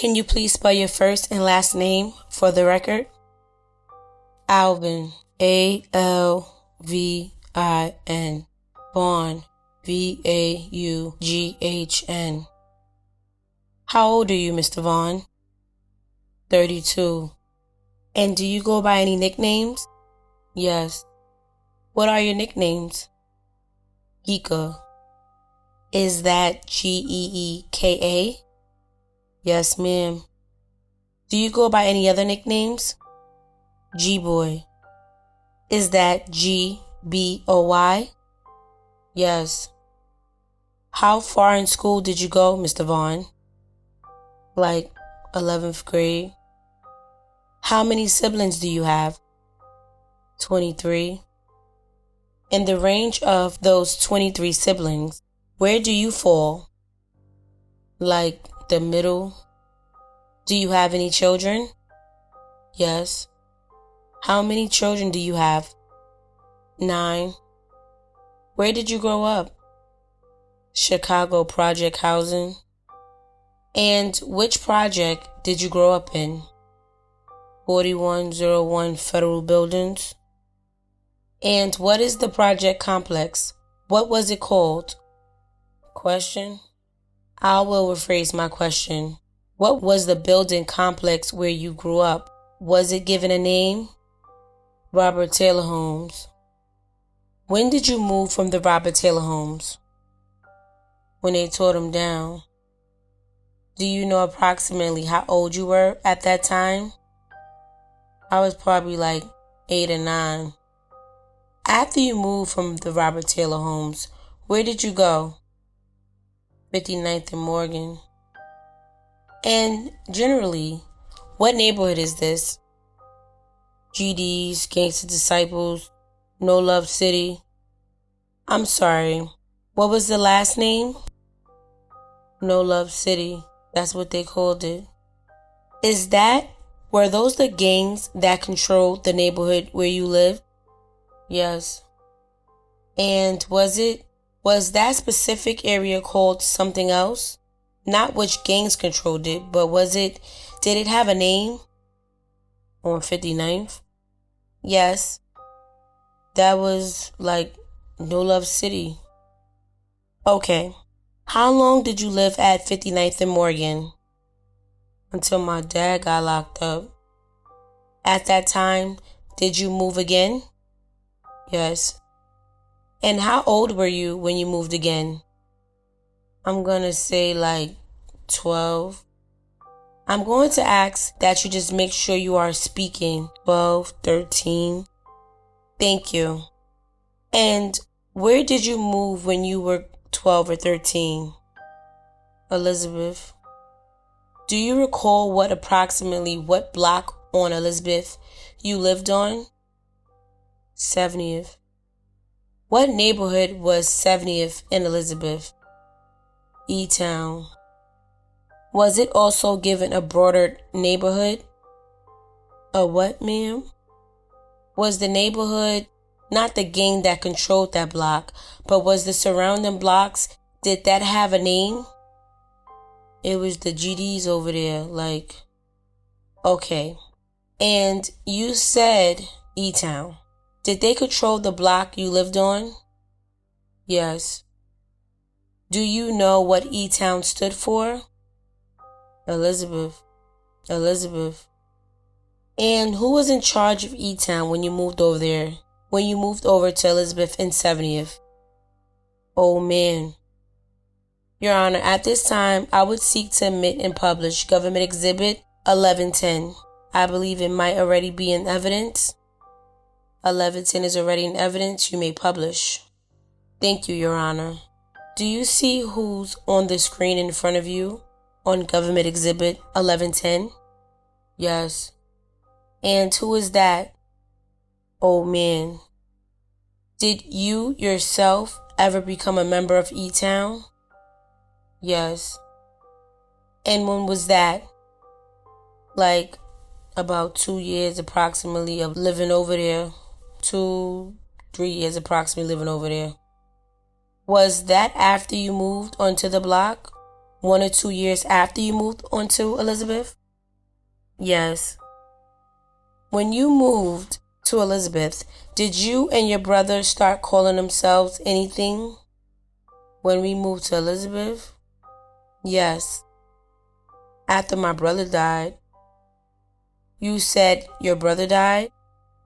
Can you please spell your first and last name for the record? Alvin, Alvin. Vaughn, Vaughn. How old are you, Mr. Vaughn? 32. And do you go by any nicknames? Yes. What are your nicknames? Geeka. Is that Geeka? Yes, ma'am. Do you go by any other nicknames? G-Boy. Is that Gboy? Yes. How far in school did you go, Mr. Vaughn? Like 11th grade. How many siblings do you have? 23. In the range of those 23 siblings, where do you fall? Like the middle. Do you have any children? Yes. How many children do you have? 9. Where did you grow up? Chicago project housing. And which project did you grow up in? 4101 Federal Buildings. And what is the project complex? What was it called? Question. I will rephrase my question. What was the building complex where you grew up? Was it given a name? Robert Taylor Homes. When did you move from the Robert Taylor Homes? When they tore them down. Do you know approximately how old you were at that time? I was probably like 8 or 9. After you moved from the Robert Taylor Homes, where did you go? 59th and Morgan. And generally, what neighborhood is this? GD's, Gangsta Disciples, No Love City. I'm sorry, what was the last name? No Love City, that's what they called it. Were those the gangs that controlled the neighborhood where you live? Yes. And was that specific area called something else? Not which gangs controlled it, but did it have a name? On 59th? Yes. That was like No Love City. Okay. How long did you live at 59th and Morgan? Until my dad got locked up. At that time, did you move again? Yes. And how old were you when you moved again? I'm gonna say like 12. I'm going to ask that you just make sure you are speaking 12, 13. Thank you. And where did you move when you were 12 or 13? Elizabeth. Do you recall approximately what block on Elizabeth you lived on? 70th. What neighborhood was 70th in Elizabeth? E-Town. Was it also given a broader neighborhood? A what, ma'am? Was the neighborhood not the gang that controlled that block, but was the surrounding blocks, did that have a name? It was the GDs over there, like. Okay. And you said E-Town. Did they control the block you lived on? Yes. Do you know what E-Town stood for? Elizabeth. And who was in charge of E-Town when you moved over there? When you moved over to Elizabeth and 70th? Oh man. Your Honor, at this time, I would seek to admit and publish Government Exhibit 1110. I believe it might already be in evidence. 1110 is already in evidence. You may publish. Thank you, Your Honor. Do you see who's on the screen in front of you on Government Exhibit 1110? Yes. And who is that? Oh man. Did you yourself ever become a member of E-Town? Yes. And when was that? Like about 2 years approximately of living over there. 2-3 years approximately living over there. Was that after you moved onto the block? 1 or 2 years after you moved on to Elizabeth? Yes. When you moved to Elizabeth, did you and your brother start calling themselves anything? When we moved to Elizabeth? Yes. After my brother died. You said your brother died?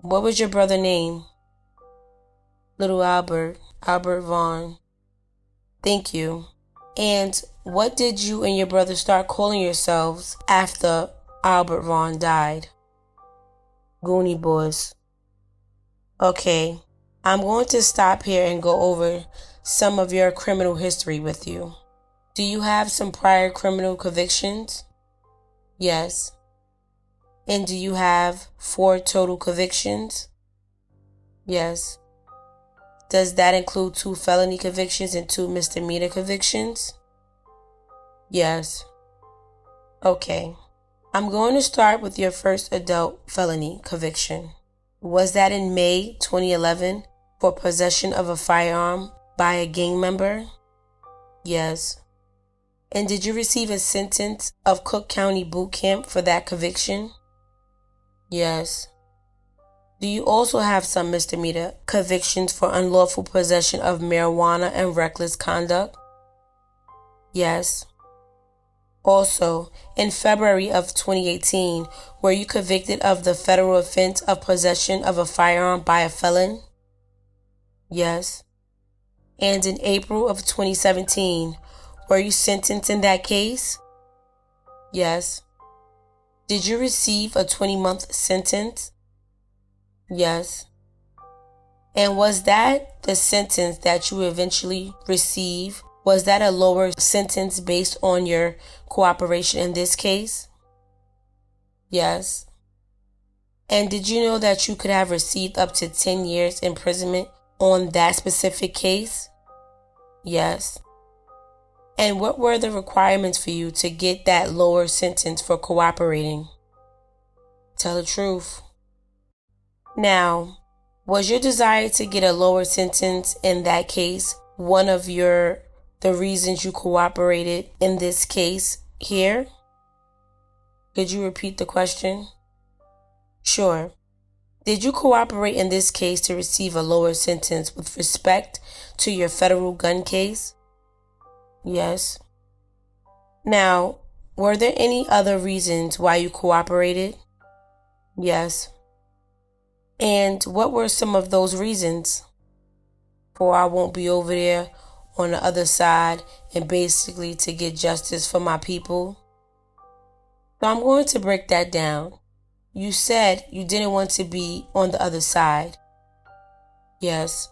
What was your brother's name? Little Albert. Alvin Vaughn. Thank you. And what did you and your brother start calling yourselves after Alvin Vaughn died? Goonie Boys. Okay, I'm going to stop here and go over some of your criminal history with you. Do you have some prior criminal convictions? Yes. And do you have 4 total convictions? Yes. Does that include 2 felony convictions and 2 misdemeanor convictions? Yes. Okay. I'm going to start with your first adult felony conviction. Was that in May 2011 for possession of a firearm by a gang member? Yes. And did you receive a sentence of Cook County Boot Camp for that conviction? Yes. Do you also have some misdemeanor convictions for unlawful possession of marijuana and reckless conduct? Yes. Also, in February of 2018, were you convicted of the federal offense of possession of a firearm by a felon? Yes. And in April of 2017, were you sentenced in that case? Yes. Did you receive a 20-month sentence? Yes. And was that the sentence that you eventually received? Was that a lower sentence based on your cooperation in this case? Yes. And did you know that you could have received up to 10 years imprisonment on that specific case? Yes. And what were the requirements for you to get that lower sentence for cooperating? Tell the truth. Now, was your desire to get a lower sentence in that case one of the reasons you cooperated in this case here? Could you repeat the question? Sure. Did you cooperate in this case to receive a lower sentence with respect to your federal gun case? Yes. Now, were there any other reasons why you cooperated? Yes. And what were some of those reasons? For I won't be over there on the other side and basically to get justice for my people. So I'm going to break that down. You said you didn't want to be on the other side. Yes.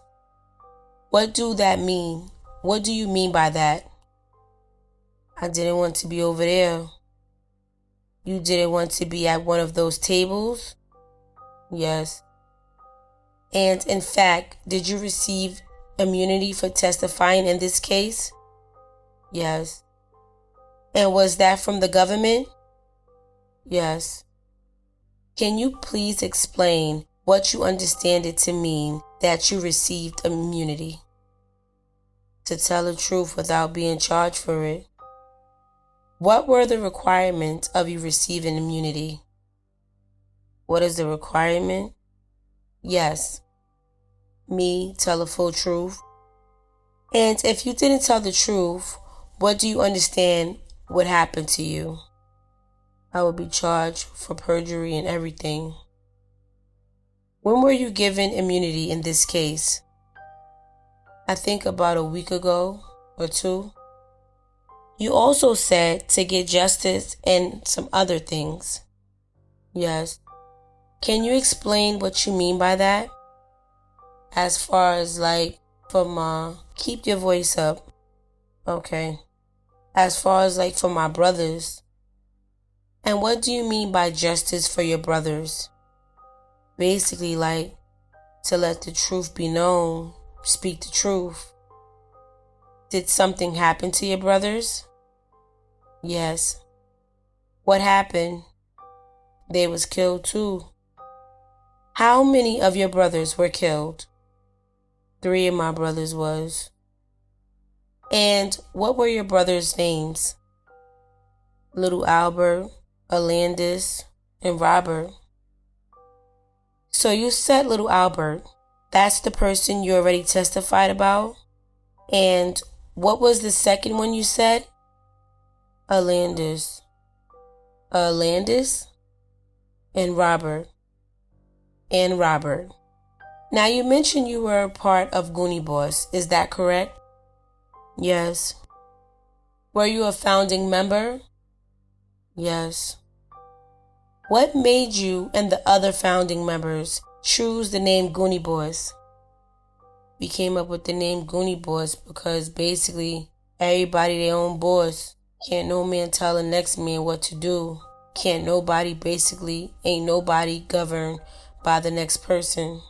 What do that mean? What do you mean by that? I didn't want to be over there. You didn't want to be at one of those tables? Yes. And in fact, did you receive immunity for testifying in this case? Yes. And was that from the government? Yes. Can you please explain what you understand it to mean that you received immunity? To tell the truth without being charged for it. What were the requirements of you receiving immunity? What is the requirement? Yes. Me tell the full truth. And if you didn't tell the truth, what do you understand would happen to you? I would be charged for perjury and everything. When were you given immunity in this case? I think about a week ago or 2. You also said to get justice and some other things. Yes. Can you explain what you mean by that? As far as keep your voice up. Okay. As far as for my brothers. And what do you mean by justice for your brothers? Basically to let the truth be known, speak the truth. Did something happen to your brothers? Yes. What happened? They was killed too. How many of your brothers were killed? 3 of my brothers was. And what were your brothers' names? Little Albert, Alandis, and Robert. So you said Little Albert. That's the person you already testified about? And what was the second one you said? Alandis. Alandis? And Robert. And Robert. Now you mentioned you were a part of Goonie Boss. Is that correct? Yes. Were you a founding member? Yes. What made you and the other founding members choose the name Goonie Boys? We came up with the name Goonie Boys because basically everybody their own boss. Can't no man tell the next man what to do. Ain't nobody governed by the next person.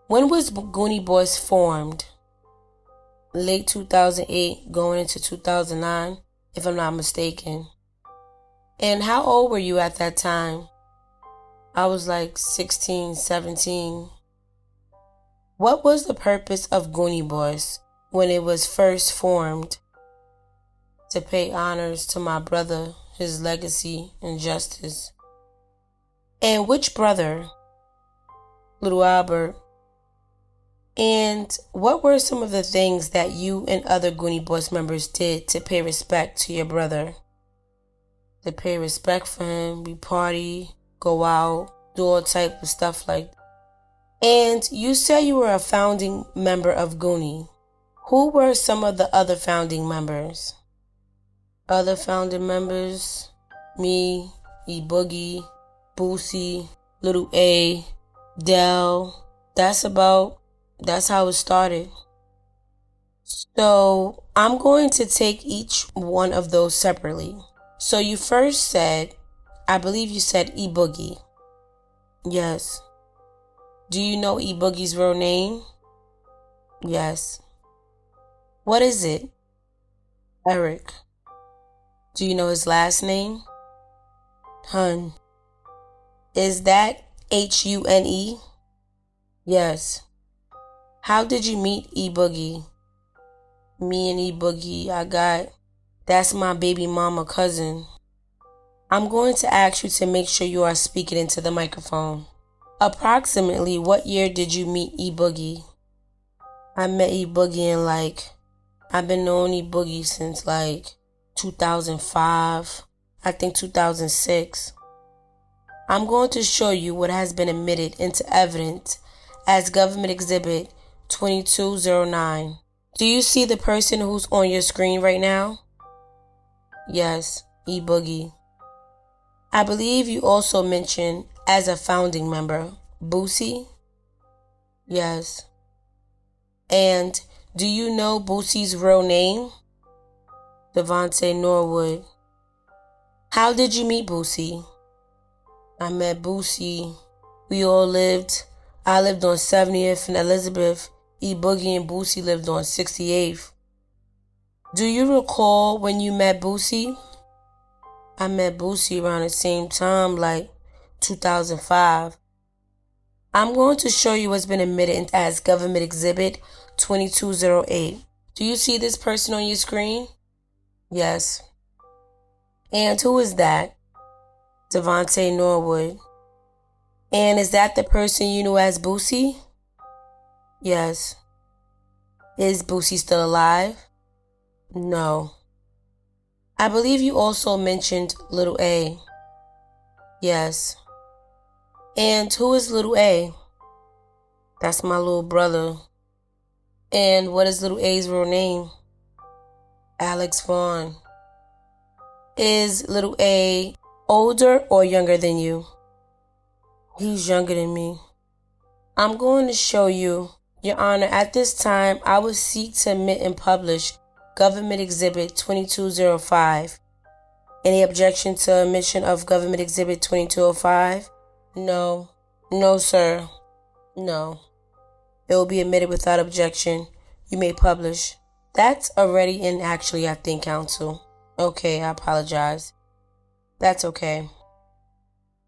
When was Goonie Boys formed? Late 2008, going into 2009, if I'm not mistaken. And how old were you at that time? I was like 16, 17. What was the purpose of Goonie Boys when it was first formed? To pay honors to my brother, his legacy, and justice. And which brother? Little Albert. And what were some of the things that you and other Goonie Boys members did to pay respect to your brother? To pay respect for him, we party, go out, do all type of stuff like that. And you said you were a founding member of Goonie. Who were some of the other founding members? Other founding members, me, E Boogie, Boosie, Little A, Dell. That's how it started. So I'm going to take each one of those separately. So you first said, I believe you said E Boogie. Yes. Do you know E Boogie's real name? Yes. What is it? Eric. Do you know his last name? Hun. Is that Hune? Yes. How did you meet E Boogie? Me and E Boogie, that's my baby mama cousin. I'm going to ask you to make sure you are speaking into the microphone. Approximately what year did you meet E Boogie? I met E Boogie I've been knowing E Boogie since 2005, I think 2006. I'm going to show you what has been admitted into evidence as Government Exhibit 2209. Do you see the person who's on your screen right now? Yes, E Boogie. I believe you also mentioned as a founding member, Boosie? Yes. And do you know Boosie's real name? Devontae Norwood. How did you meet Boosie? I met Boosie. I lived on 70th and Elizabeth. E Boogie and Boosie lived on 68th. Do you recall when you met Boosie? I met Boosie around the same time, 2005. I'm going to show you what's been admitted as Government Exhibit 2208. Do you see this person on your screen? Yes. And who is that? Devontae Norwood. And is that the person you knew as Boosie? Yes. Is Boosie still alive? No. I believe you also mentioned Little A. Yes. And who is Little A? That's my little brother. And what is Little A's real name? Alex Vaughn. Is Little A older or younger than you? He's younger than me. I'm going to show you, Your Honor, at this time, I would seek to admit and publish Government Exhibit 2205. Any objection to admission of Government Exhibit 2205? No. No, sir. No. It will be admitted without objection. You may publish. That's already in actually, I think, counsel. Okay, I apologize. That's okay.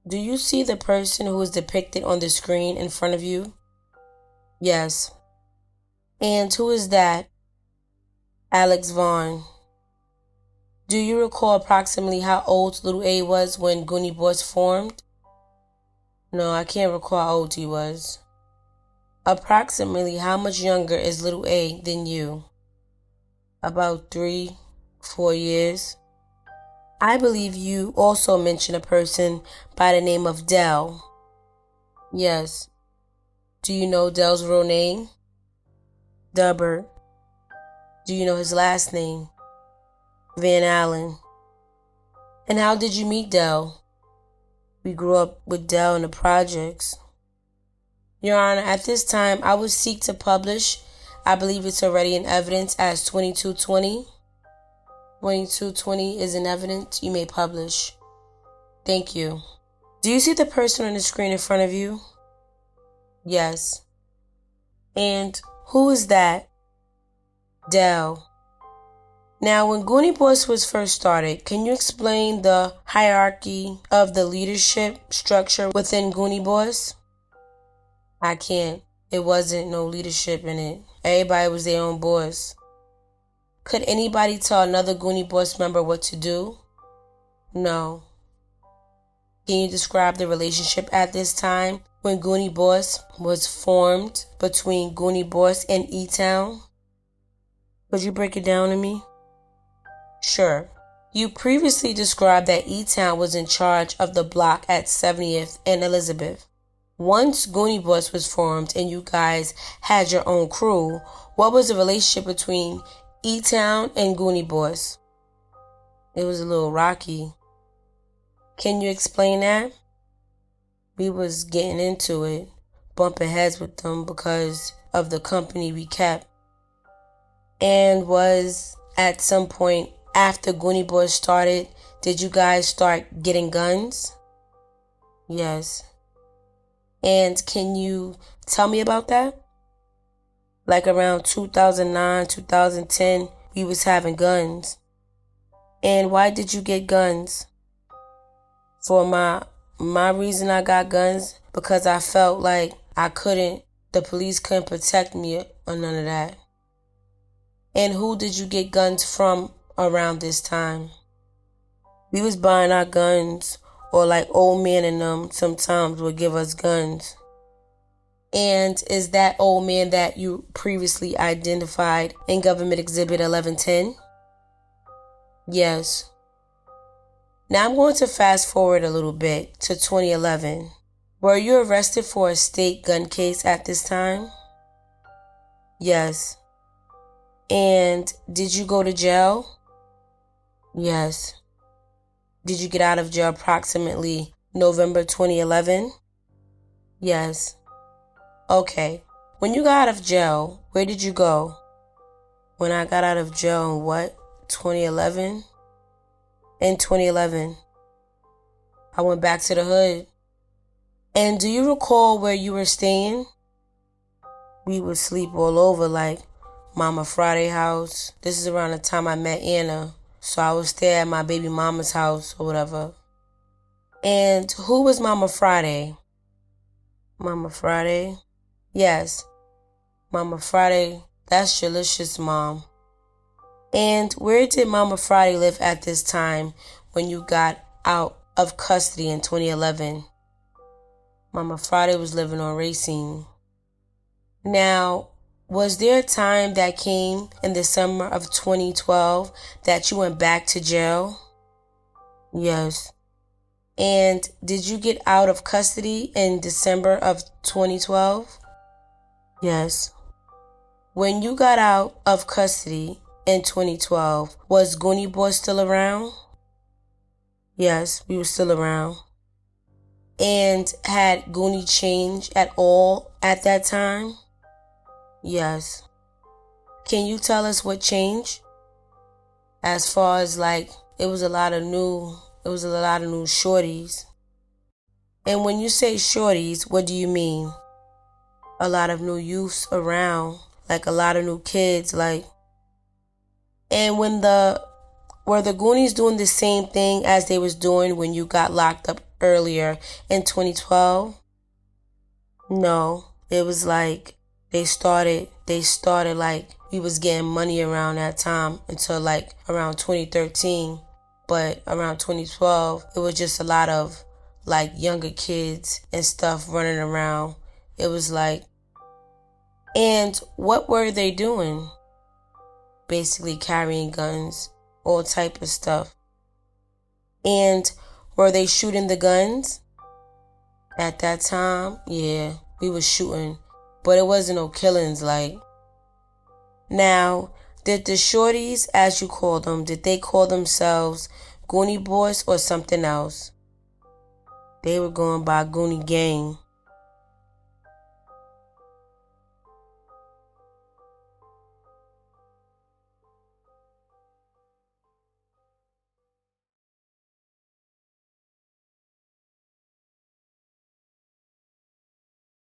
Do you see the person who is depicted on the screen in front of you? Yes. And who is that? Alex Vaughn. Do you recall approximately how old Little A was when Goonie Boys formed? No, I can't recall how old he was. Approximately how much younger is Little A than you? About 3, 4 years. I believe you also mentioned a person by the name of Dell. Yes. Do you know Dell's real name? Dubbert. Do you know his last name? Van Allen. And how did you meet Dell? We grew up with Dell in the projects. Your Honor, at this time, I would seek to publish. I believe it's already in evidence as 2220. 2220 is in evidence. You may publish. Thank you. Do you see the person on the screen in front of you? Yes. And who is that? Dell. Now, when Goonie Boys was first started, can you explain the hierarchy of the leadership structure within Goonie Boys? I can't. It wasn't no leadership in it. Everybody was their own boss. Could anybody tell another Goonie Boys member what to do? No. Can you describe the relationship at this time when Goonie Boys was formed between Goonie Boys and E-Town? Could you break it down to me? Sure. You previously described that E-Town was in charge of the block at 70th and Elizabeth. Once Goonie Boys was formed and you guys had your own crew, what was the relationship between E-Town and Goonie Boys? It was a little rocky. Can you explain that? We was getting into it, bumping heads with them because of the company we kept. And was at some point after Goonie Boys started, did you guys start getting guns? Yes. And can you tell me about that? Like around 2009, 2010, we was having guns. And why did you get guns? For my reason I got guns, because I felt like the police couldn't protect me or none of that. And who did you get guns from around this time? We was buying our guns, or like old man and them sometimes would give us guns. And is that old man that you previously identified in Government Exhibit 1110? Yes. Now I'm going to fast forward a little bit to 2011. Were you arrested for a state gun case at this time? Yes. And did you go to jail? Yes. Did you get out of jail approximately November 2011? Yes. Okay. When you got out of jail, where did you go? When I got out of jail in what? 2011? In 2011, I went back to the hood. And do you recall where you were staying? We would sleep all over, like Mama Friday house. This is around the time I met Anna. So I would stay at my baby mama's house or whatever. And who was Mama Friday? Mama Friday? Yes. Mama Friday, that's Jalicious mom. And where did Mama Friday live at this time when you got out of custody in 2011? Mama Friday was living on Racine. Now, was there a time that came in the summer of 2012 that you went back to jail? Yes. And did you get out of custody in December of 2012? Yes. When you got out of custody in 2012, was Goonie Boy still around? Yes, we were still around. And had Goonie changed at all at that time? Yes. Can you tell us what changed? As far as like, it was a lot of new shorties. And when you say shorties, what do you mean? A lot of new youths around, like a lot of new kids, like. And were the Goonies doing the same thing as they was doing when you got locked up earlier in 2012? No, it was like they started like we was getting money around that time until like around 2013. But around 2012, it was just a lot of like younger kids and stuff running around. It was like, and what were they doing? Basically carrying guns, all type of stuff. And were they shooting the guns? At that time, yeah, we was shooting, but it wasn't no killings like. Now, did the shorties, as you call them, did they call themselves Goonie Boys or something else? They were going by Goonie Gang.